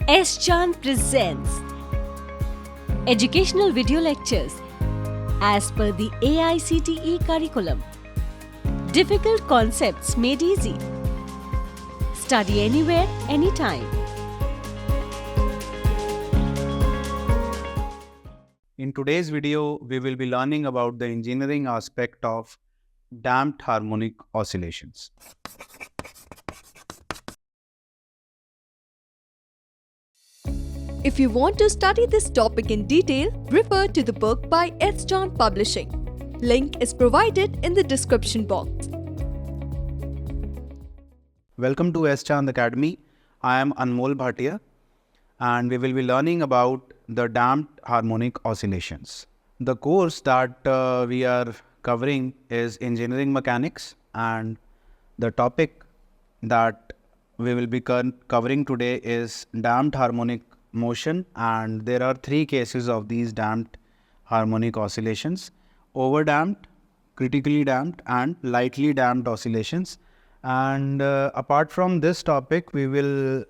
S. Chan presents Educational Video Lectures as per the AICTE curriculum. Difficult concepts made easy. Study anywhere, anytime. In today's video, we will be learning about the engineering aspect of damped harmonic oscillations. If you want to study this topic in detail, refer to the book by S. Chan Publishing. Link is provided in the description box. Welcome to S. Chan Academy. I am Anmol Bhatia and we will be learning about the damped harmonic oscillations. The course that we are covering is engineering mechanics, and the topic that we will be covering today is damped harmonic motion, and there are three cases of these damped harmonic oscillations: overdamped, critically damped and lightly damped oscillations. And apart from this topic, we will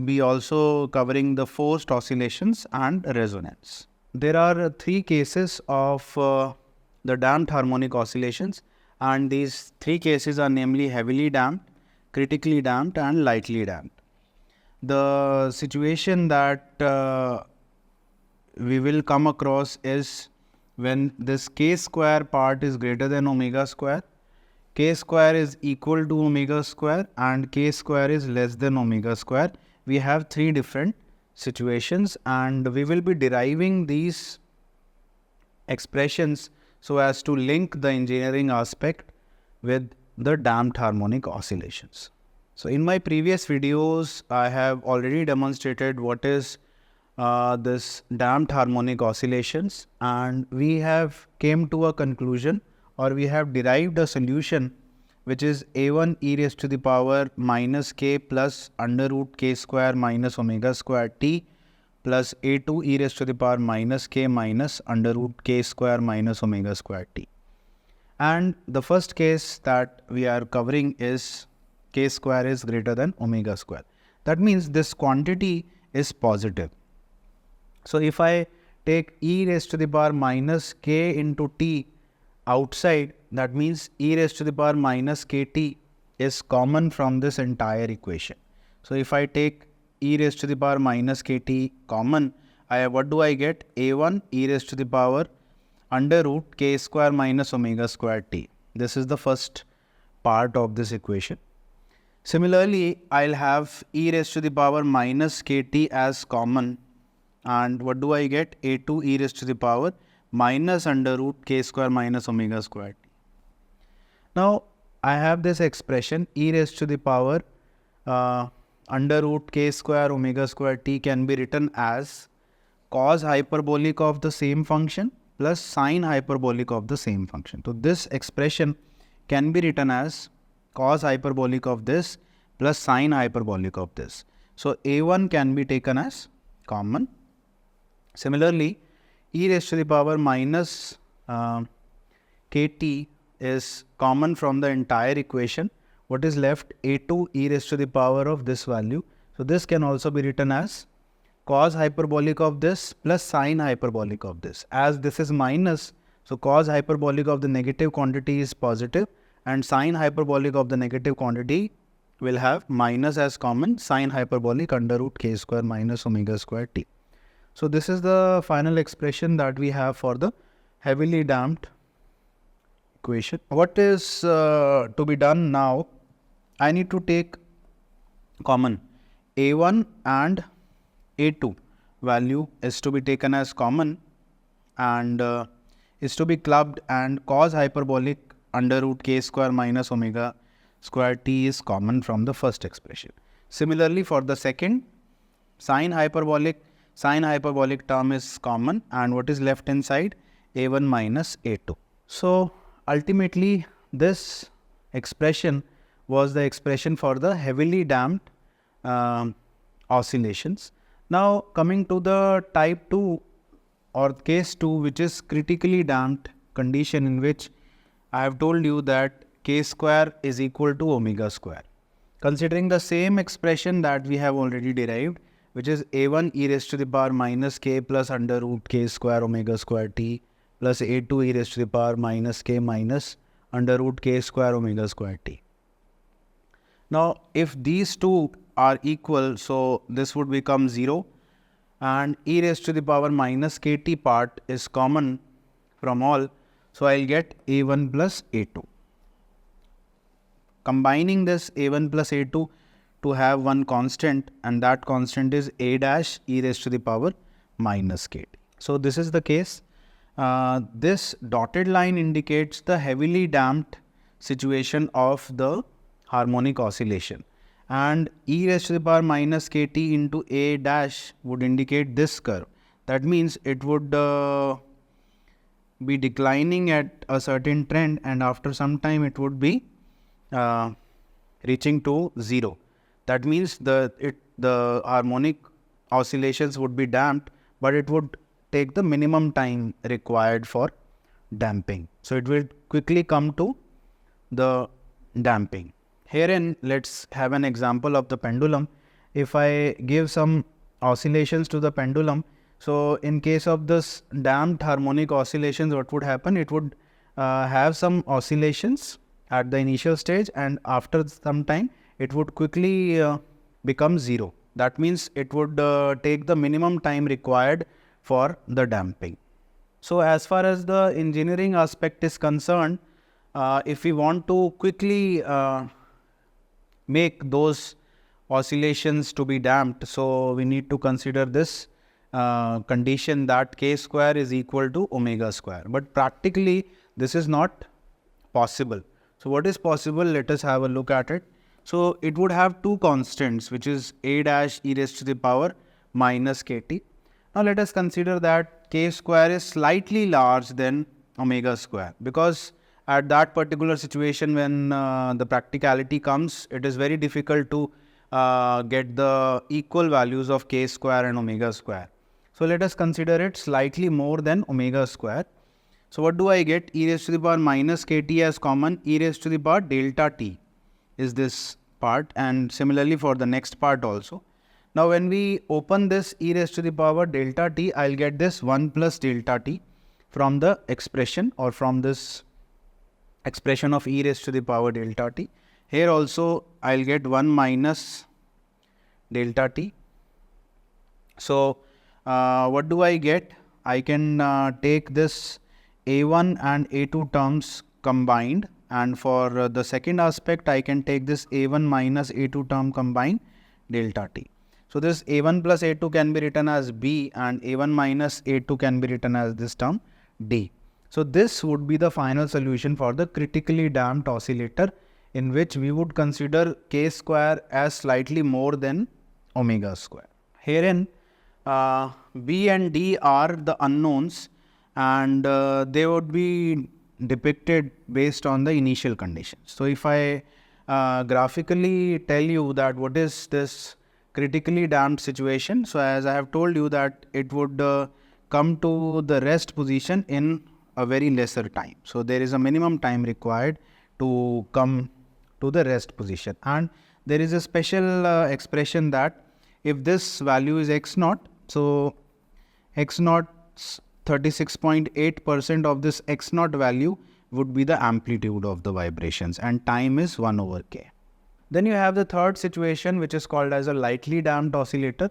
be also covering the forced oscillations and resonance. There are three cases of the damped harmonic oscillations, and these three cases are namely heavily damped, critically damped and lightly damped. The situation that we will come across is when this k square part is greater than omega square, k square is equal to omega square and k square is less than omega square. We have three different situations, and we will be deriving these expressions so as to link the engineering aspect with the damped harmonic oscillations. So in my previous videos, I have already demonstrated what is this damped harmonic oscillations, and we have came to a conclusion, or we have derived a solution, which is a1 e raised to the power minus k plus under root k square minus omega square t plus a2 e raised to the power minus k minus under root k square minus omega square t. And the first case that we are covering is k square is greater than omega square. That means this quantity is positive. So if I take e raised to the power minus k into t outside, that means e raised to the power minus kt is common from this entire equation. So if I take e raised to the power minus kt common, what do I get? a1 e raised to the power under root k square minus omega square t. This is the first part of this equation. Similarly, I'll have e raised to the power minus kt as common, and what do I get? a2 e raised to the power minus under root k square minus omega square t. Now, I have this expression e raised to the power under root k square omega square t can be written as cos hyperbolic of the same function plus sine hyperbolic of the same function. So this expression can be written as cos hyperbolic of this plus sine hyperbolic of this. So a1 can be taken as common. Similarly, e raised to the power minus kt is common from the entire equation. What is left? a2 e raised to the power of this value. So this can also be written as cos hyperbolic of this plus sine hyperbolic of this. As this is minus, so cos hyperbolic of the negative quantity is positive, and sine hyperbolic of the negative quantity will have minus as common, sine hyperbolic under root k square minus omega square t. So this is the final expression that we have for the heavily damped equation. What is to be done now? I need to take common a1 and a2 value is to be taken as common and is to be clubbed, and cos hyperbolic under root k square minus omega square t is common from the first expression. Similarly, for the second, sine hyperbolic term is common, and what is left inside? a1 minus a2. So ultimately, this expression was the expression for the heavily damped oscillations. Now coming to the type 2 or case 2, which is critically damped condition, in which I have told you that k square is equal to omega square. Considering the same expression that we have already derived, which is a1 e raised to the power minus k plus under root k square omega square t plus a2 e raised to the power minus k minus under root k square omega square t. Now, if these two are equal, so this would become 0, and e raised to the power minus kt part is common from all, so I'll get a1 plus a2. Combining this a1 plus a2 to have one constant, and that constant is a dash e raised to the power minus kt. So this is the case. This dotted line indicates the heavily damped situation of the harmonic oscillation, and e raised to the power minus kt into a dash would indicate this curve. That means it would be declining at a certain trend, and after some time it would be reaching to 0. That means the harmonic oscillations would be damped, but it would take the minimum time required for damping. So it will quickly come to the damping. Herein, let's have an example of the pendulum. If I give some oscillations to the pendulum, so in case of this damped harmonic oscillations, what would happen? It would have some oscillations at the initial stage, and after some time it would quickly become 0. That means it would take the minimum time required for the damping. So as far as the engineering aspect is concerned, if we want to quickly make those oscillations to be damped, so we need to consider this condition that k square is equal to omega square. But practically this is not possible. So what is possible? Let us have a look at it. So it would have two constants, which is a dash e raised to the power minus kt. Now let us consider that k square is slightly large than omega square, because at that particular situation when the practicality comes, it is very difficult to get the equal values of k square and omega square. So let us consider it slightly more than omega square. So what do I get? E raised to the power minus kt as common, e raised to the power delta t is this part, and similarly for the next part also. Now when we open this e raised to the power delta t, I'll get this 1 plus delta t from the expression, or from this expression of e raised to the power delta t. Here also I'll get 1 minus delta t. So what do I get? I can take this a1 and a2 terms combined, and for the second aspect I can take this a1 minus a2 term combined delta t. So this a1 plus a2 can be written as b, and a1 minus a2 can be written as this term d. So this would be the final solution for the critically damped oscillator, in which we would consider k square as slightly more than omega square. Herein b and d are the unknowns, and they would be depicted based on the initial conditions. So if I graphically tell you that what is this critically damped situation, so as I have told you that it would come to the rest position in a very lesser time. So there is a minimum time required to come to the rest position, and there is a special expression that if this value is x naught, so x naught 36.8% of this x naught value would be the amplitude of the vibrations, and time is 1 over k. Then you have the third situation, which is called as a lightly damped oscillator,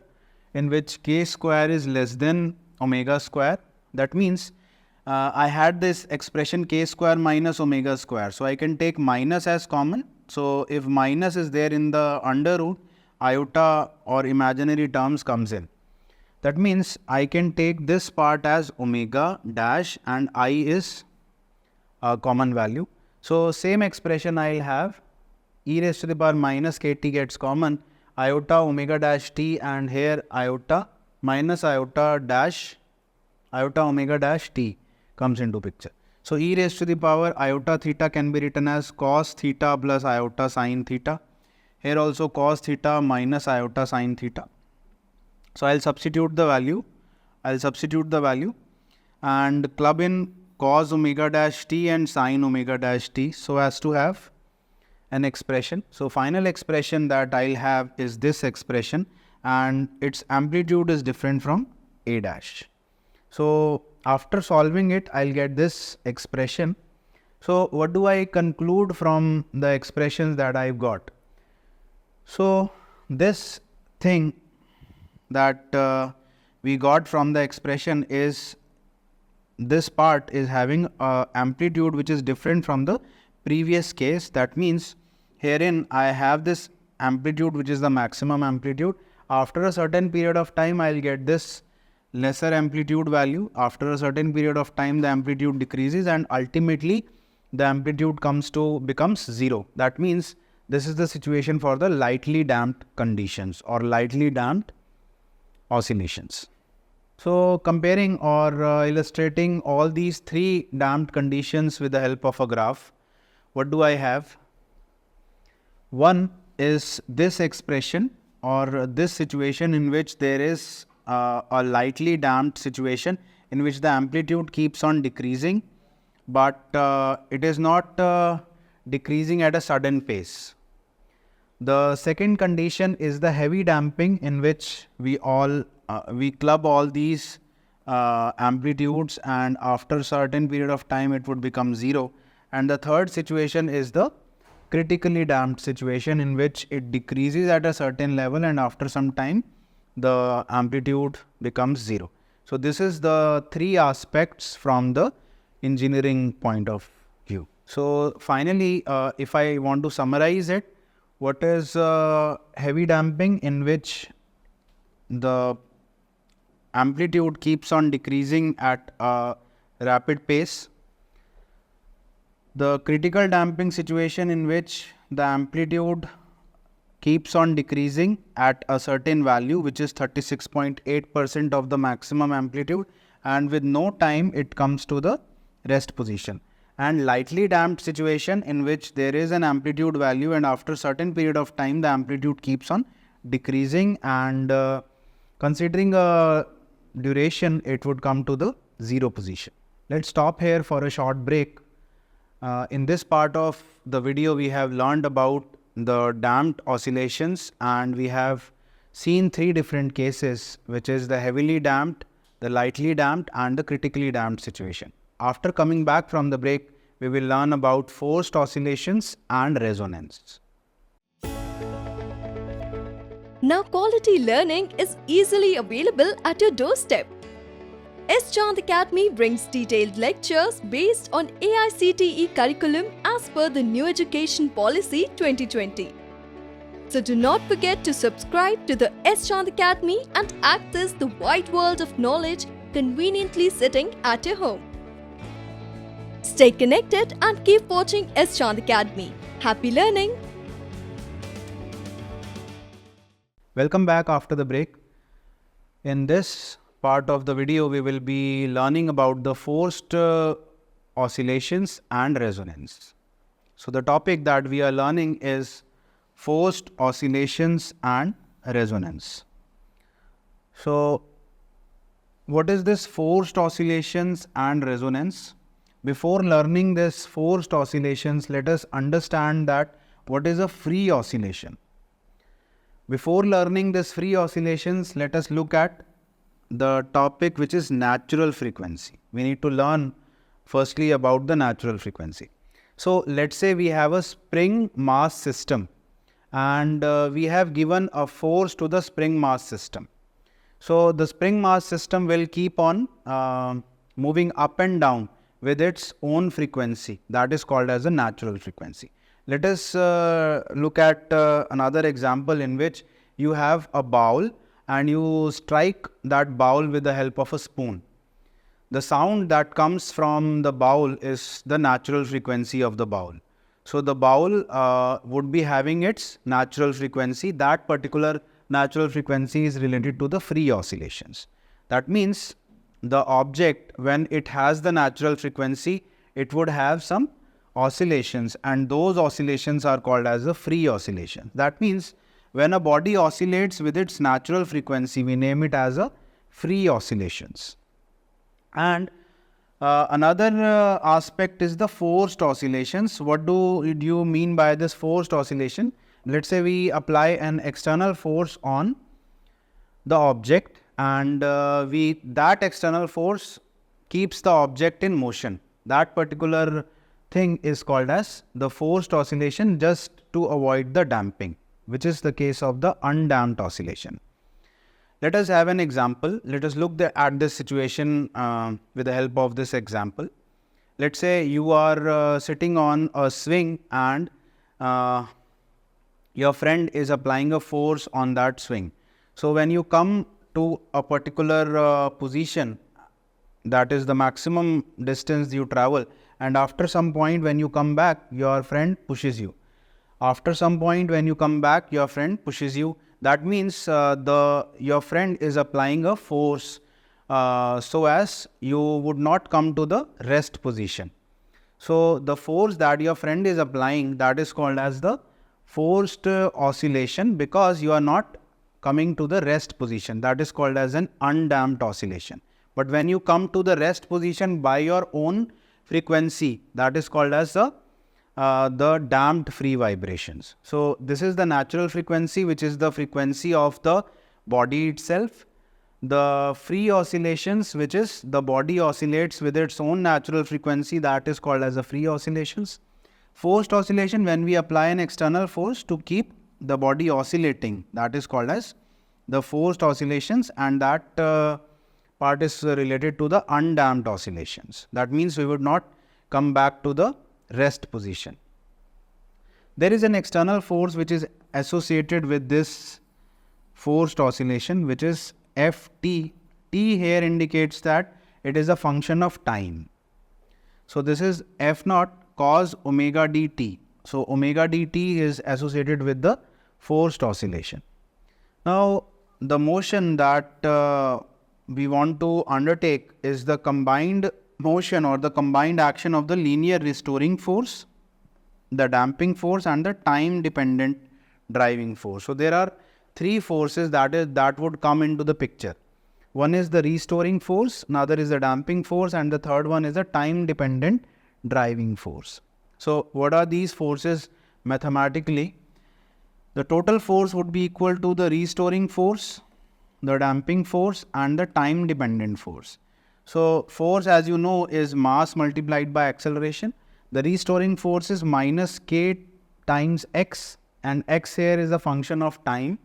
in which k square is less than omega square. That means I had this expression k square minus omega square, so I can take minus as common. So if minus is there in the under root, iota or imaginary terms comes in. That means I can take this part as omega dash, and I is a common value. So same expression I'll have, e raised to the power minus kt gets common, iota omega dash t, and here iota minus iota omega dash t comes into picture. So e raised to the power iota theta can be written as cos theta plus iota sin theta. Here also cos theta minus iota sin theta. So I'll substitute the value. And club in cos omega dash t and sin omega dash t so as to have an expression. So final expression that I'll have is this expression, and its amplitude is different from A dash. So after solving it, I'll get this expression. So what do I conclude from the expressions that I've got? So this thing that we got from the expression is, this part is having amplitude which is different from the previous case. That means herein I have this amplitude which is the maximum amplitude. After a certain period of time, I'll get this lesser amplitude value. After a certain period of time, the amplitude decreases, and ultimately the amplitude becomes 0. That means this is the situation for the lightly damped conditions or lightly damped oscillations. So comparing or illustrating all these three damped conditions with the help of a graph, what do I have? One is this expression or this situation in which there is a lightly damped situation in which the amplitude keeps on decreasing, but it is not decreasing at a sudden pace. The second condition is the heavy damping, in which we club all these amplitudes, and after a certain period of time it would become 0. And the third situation is the critically damped situation, in which it decreases at a certain level and after some time the amplitude becomes 0. So this is the three aspects from the engineering point of view. So finally, if I want to summarize it, what is heavy damping? In which the amplitude keeps on decreasing at a rapid pace. The critical damping situation, in which the amplitude keeps on decreasing at a certain value, which is 36.8% of the maximum amplitude, and with no time it comes to the rest position. And lightly damped situation, in which there is an amplitude value and after certain period of time the amplitude keeps on decreasing, and considering a duration it would come to the 0 position. Let's stop here for a short break. In this part of the video we have learned about the damped oscillations, and we have seen three different cases, which is the heavily damped, the lightly damped and the critically damped situation. After coming back from the break, we will learn about forced oscillations and resonance. Now quality learning is easily available at your doorstep. S. Chand Academy brings detailed lectures based on AICTE curriculum as per the New Education Policy 2020. So do not forget to subscribe to the S. Chand Academy and access the wide world of knowledge conveniently sitting at your home. Stay connected and keep watching S. Chand Academy. Happy learning! Welcome back after the break. In this part of the video, we will be learning about the forced oscillations and resonance. So the topic that we are learning is forced oscillations and resonance. So what is this forced oscillations and resonance? Before learning this forced oscillations, let us understand that what is a free oscillation. Before learning this free oscillations, let us look at the topic which is natural frequency. We need to learn firstly about the natural frequency. So let's say we have a spring mass system, and we have given a force to the spring mass system. So the spring mass system will keep on moving up and down with its own frequency. That is called as a natural frequency. Let us look at another example, in which you have a bowl and you strike that bowl with the help of a spoon. The sound that comes from the bowl is the natural frequency of the bowl. So the bowl would be having its natural frequency. That particular natural frequency is related to the free oscillations. That means the object, when it has the natural frequency, it would have some oscillations, and those oscillations are called as the free oscillation. That means when a body oscillates with its natural frequency, we name it as a free oscillations. And another aspect is the forced oscillations. What do you mean by this forced oscillation? Let's say we apply an external force on the object, and that external force keeps the object in motion. That particular thing is called as the forced oscillation, just to avoid the damping, which is the case of the undamped oscillation. Let us have an example. Let us look at this situation with the help of this example. Let's say you are sitting on a swing, and your friend is applying a force on that swing. So when you come to a particular position, that is the maximum distance you travel, and after some point when you come back, your friend pushes you. After some point when you come back, your friend pushes you. That means your friend is applying a force so as you would not come to the rest position. So the force that your friend is applying, that is called as the forced oscillation, because you are not coming to the rest position. That is called as an undamped oscillation. But when you come to the rest position by your own frequency, that is called as the damped free vibrations. So this is the natural frequency, which is the frequency of the body itself. The free oscillations, which is the body oscillates with its own natural frequency, that is called as the free oscillations. Forced oscillation, when we apply an external force to keep the body oscillating, that is called as the forced oscillations, and that part is related to the undamped oscillations. That means we would not come back to the rest position. There is an external force which is associated with this forced oscillation, which is Ft. T here indicates that it is a function of time. So this is F naught cos omega dt. So omega dt is associated with the forced oscillation. Now the motion that we want to undertake is the combined motion or the combined action of the linear restoring force, the damping force, and the time dependent driving force. So there are three forces that would come into the picture. One is the restoring force, another is the damping force, and the third one is the time dependent driving force. So what are these forces mathematically? The total force would be equal to the restoring force, the damping force, and the time dependent force. So force, as you know, is mass multiplied by acceleration. The restoring force is minus k times x, and x here is a function of time.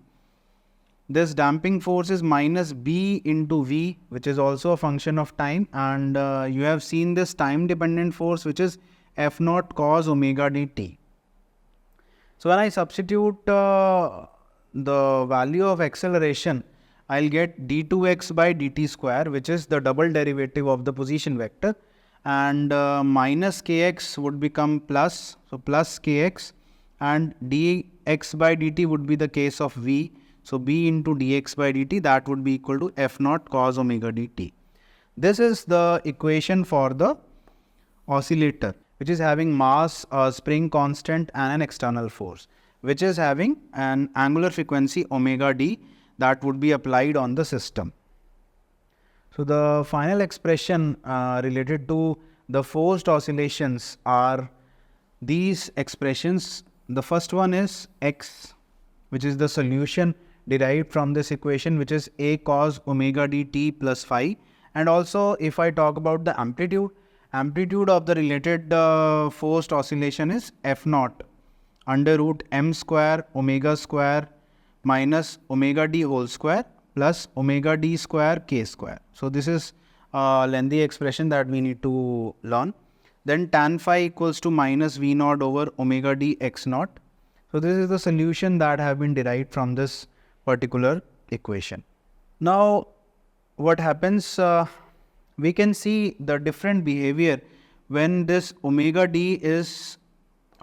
This damping force is minus b into v, which is also a function of time, and you have seen this time dependent force, which is F naught cos omega dt. So when I substitute the value of acceleration, I'll get d2x by dt square, which is the double derivative of the position vector, and minus kx would become plus, so plus kx, and dx by dt would be the case of v. So b into dx by dt, that would be equal to F naught cos omega dt. This is the equation for the oscillator, which is having mass, a spring constant, and an external force, which is having an angular frequency omega d that would be applied on the system. So the final expression related to the forced oscillations are these expressions. The first one is x, which is the solution derived from this equation, which is a cos omega dt plus phi. And also, if I talk about the amplitude of the related forced oscillation is f naught under root m square omega square minus omega d whole square plus omega d square k square. So this is a lengthy expression that we need to learn. Then tan phi equals to minus v naught over omega d x naught. So this is the solution that have been derived from this particular equation. Now what happens, we can see the different behavior when this omega d is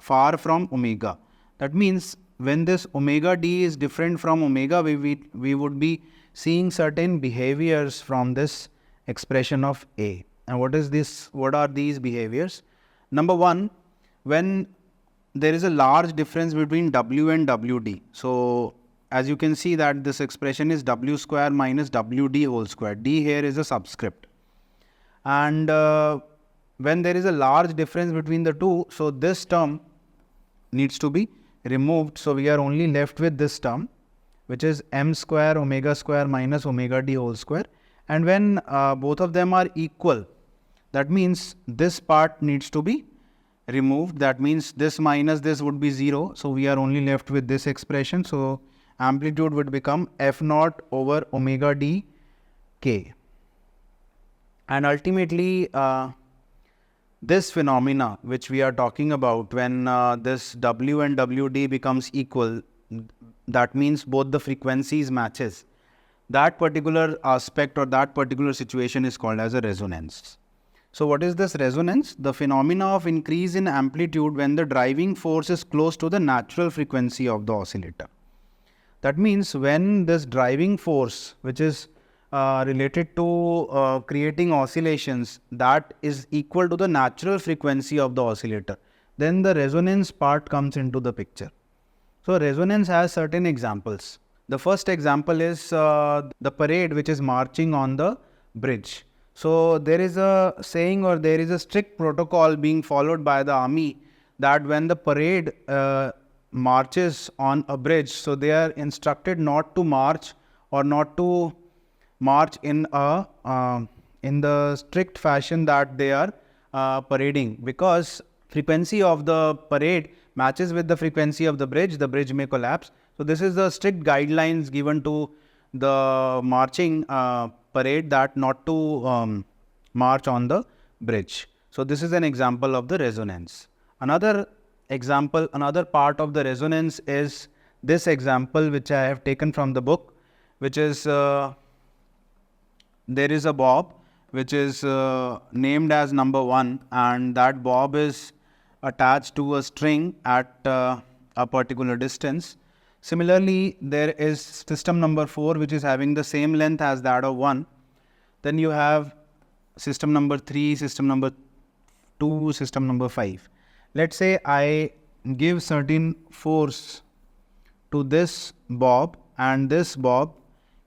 far from omega. That means when this omega d is different from omega, we would be seeing certain behaviors from this expression of A. And what is this? What are these behaviors? Number one, when there is a large difference between W and WD. So as you can see that this expression is W square minus WD whole square. D here is a subscript. And when there is a large difference between the two, so this term needs to be removed. So we are only left with this term. which is m square omega square minus omega d whole square. And when both of them are equal, that means this part needs to be removed. That means this minus this would be 0. So we are only left with this expression. So amplitude would become f naught over omega d k. And ultimately, this phenomena which we are talking about, when this W and WD becomes equal, that means both the frequencies matches. That particular aspect or that particular situation is called as a resonance. So what is this resonance? The phenomena of increase in amplitude when the driving force is close to the natural frequency of the oscillator. That means when this driving force, which is related to creating oscillations, that is equal to the natural frequency of the oscillator, then the resonance part comes into the picture. So resonance has certain examples. The first example is the parade which is marching on the bridge. So there is a saying, or there is a strict protocol being followed by the army, that when the parade marches on a bridge, so they are instructed not to march or not to march in the strict fashion that they are parading, because frequency of the parade matches with the frequency of the bridge may collapse. So this is the strict guidelines given to the marching parade, that not to march on the bridge. So this is an example of the resonance. Another example, another part of the resonance is this example which I have taken from the book, which is there is a bob which is named as number 1, and that bob is attached to a string at a particular distance. Similarly, there is system number 4 which is having the same length as that of 1. Then you have system number 3, system number 2, system number 5. Let's say I give certain force to this bob and this bob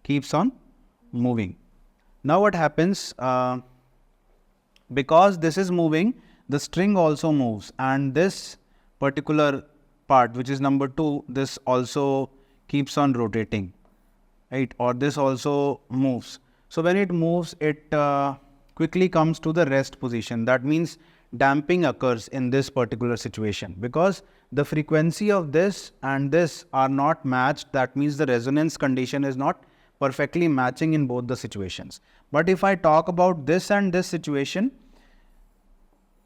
keeps on moving. Now what happens, because this is moving, the string also moves, and this particular part which is number 2, this also keeps on rotating, right? Or this also moves. So when it moves, it quickly comes to the rest position. That means damping occurs in this particular situation, because the frequency of this and this are not matched. That means the resonance condition is not perfectly matching in both the situations. But if I talk about this and this situation,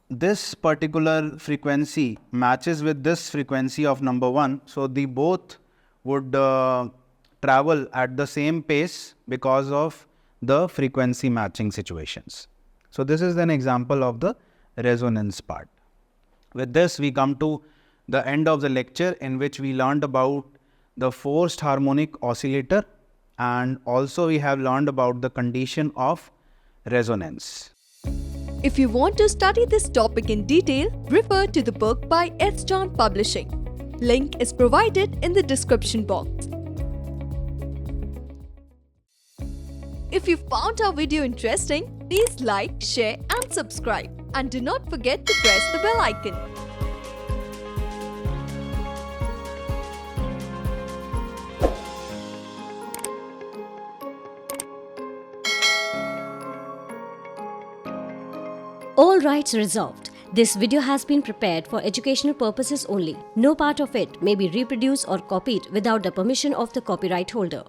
this particular frequency matches with this frequency of number 1. So the both would travel at the same pace because of the frequency matching situations. So this is an example of the resonance part. With this, we come to the end of the lecture, in which we learned about the forced harmonic oscillator, and also we have learned about the condition of resonance. If you want to study this topic in detail, refer to the book by S. John Publishing. Link is provided in the description box. If you found our video interesting, please like, share and subscribe. And do not forget to press the bell icon. All rights reserved. This video has been prepared for educational purposes only. No part of it may be reproduced or copied without the permission of the copyright holder.